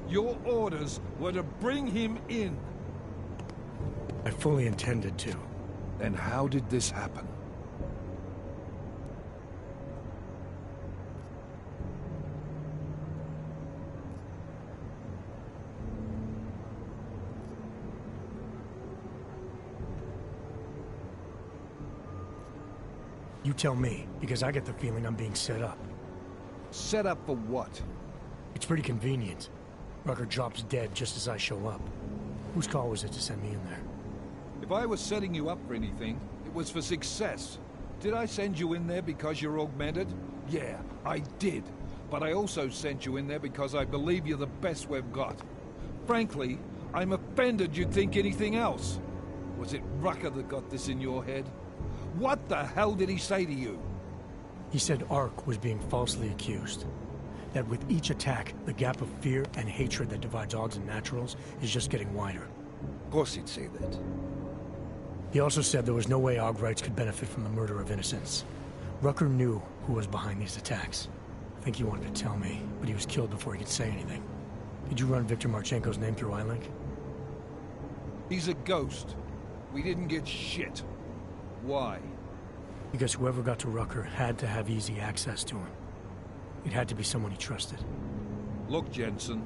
Your orders were to bring him in. I fully intended to. Then how did this happen? You tell me, because I get the feeling I'm being set up. Set up for what? It's pretty convenient. Rucker drops dead just as I show up. Whose call was it to send me in there? If I was setting you up for anything, it was for success. Did I send you in there because you're augmented? Yeah, I did. But I also sent you in there because I believe you're the best we've got. Frankly, I'm offended you'd think anything else. Was it Rucker that got this in your head? What the hell did he say to you? He said Ark was being falsely accused. That with each attack, the gap of fear and hatred that divides Augs and Naturals is just getting wider. Of course he'd say that. He also said there was no way Augrites could benefit from the murder of innocents. Rucker knew who was behind these attacks. I think he wanted to tell me, but he was killed before he could say anything. Did you run Victor Marchenko's name through iLink? He's a ghost. We didn't get shit. Why? Because whoever got to Rucker had to have easy access to him. It had to be someone he trusted. Look, Jensen,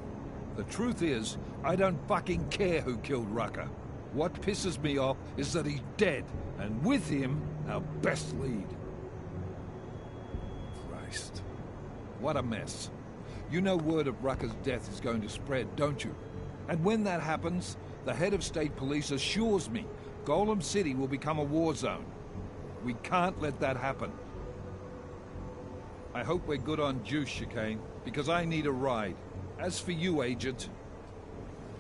the truth is, I don't fucking care who killed Rucker. What pisses me off is that he's dead, and with him, our best lead. Christ. What a mess. You know word of Rucker's death is going to spread, don't you? And when that happens, the head of state police assures me Golem City will become a war zone. We can't let that happen. I hope we're good on juice, Chicane, because I need a ride. As for you, Agent...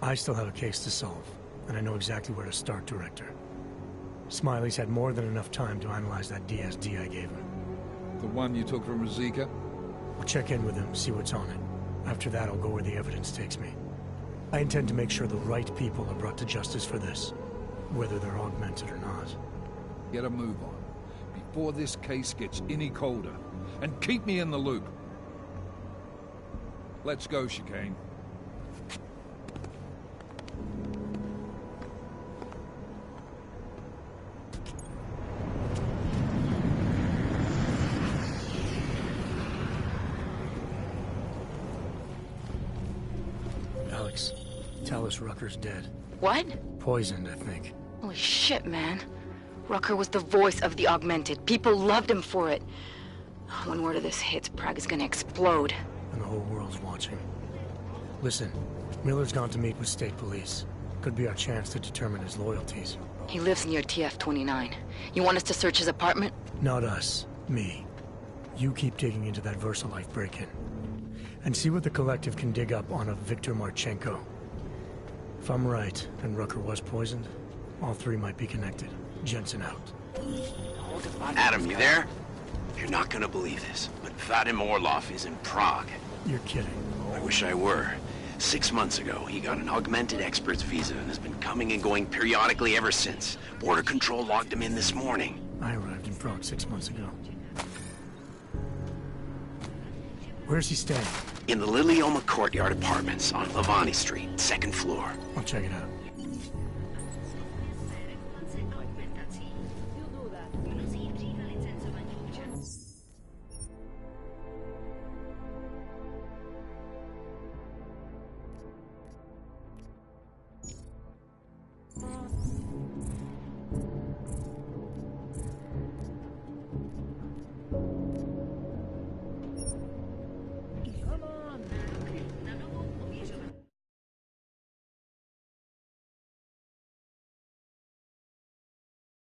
I still have a case to solve, and I know exactly where to start, Director. Smiley's had more than enough time to analyze that DSD I gave him. The one you took from Razika? I'll check in with him, see what's on it. After that, I'll go where the evidence takes me. I intend to make sure the right people are brought to justice for this, whether they're augmented or not. Get a move on, before this case gets any colder. And keep me in the loop. Let's go, Chicane. Alex, tell us Rucker's dead. What? Poisoned, I think. Holy shit, man. Rucker was the voice of the augmented. People loved him for it. When word of this hits, Prague is gonna explode. And the whole world's watching. Listen, Miller's gone to meet with state police. Could be our chance to determine his loyalties. He lives near TF-29. You want us to search his apartment? Not us. Me. You keep digging into that VersaLife break-in. And see what the Collective can dig up on a Victor Marchenko. If I'm right, and Rucker was poisoned, all three might be connected. Jensen out. Adam, you there? You're not gonna believe this, but Vadim Orlov is in Prague. You're kidding. I wish I were. 6 months ago, he got an augmented expert's visa and has been coming and going periodically ever since. Border Control logged him in this morning. I arrived in Prague 6 months ago. Where's he staying? In the Lilioma Courtyard Apartments on Lavani Street, 2nd floor. I'll check it out.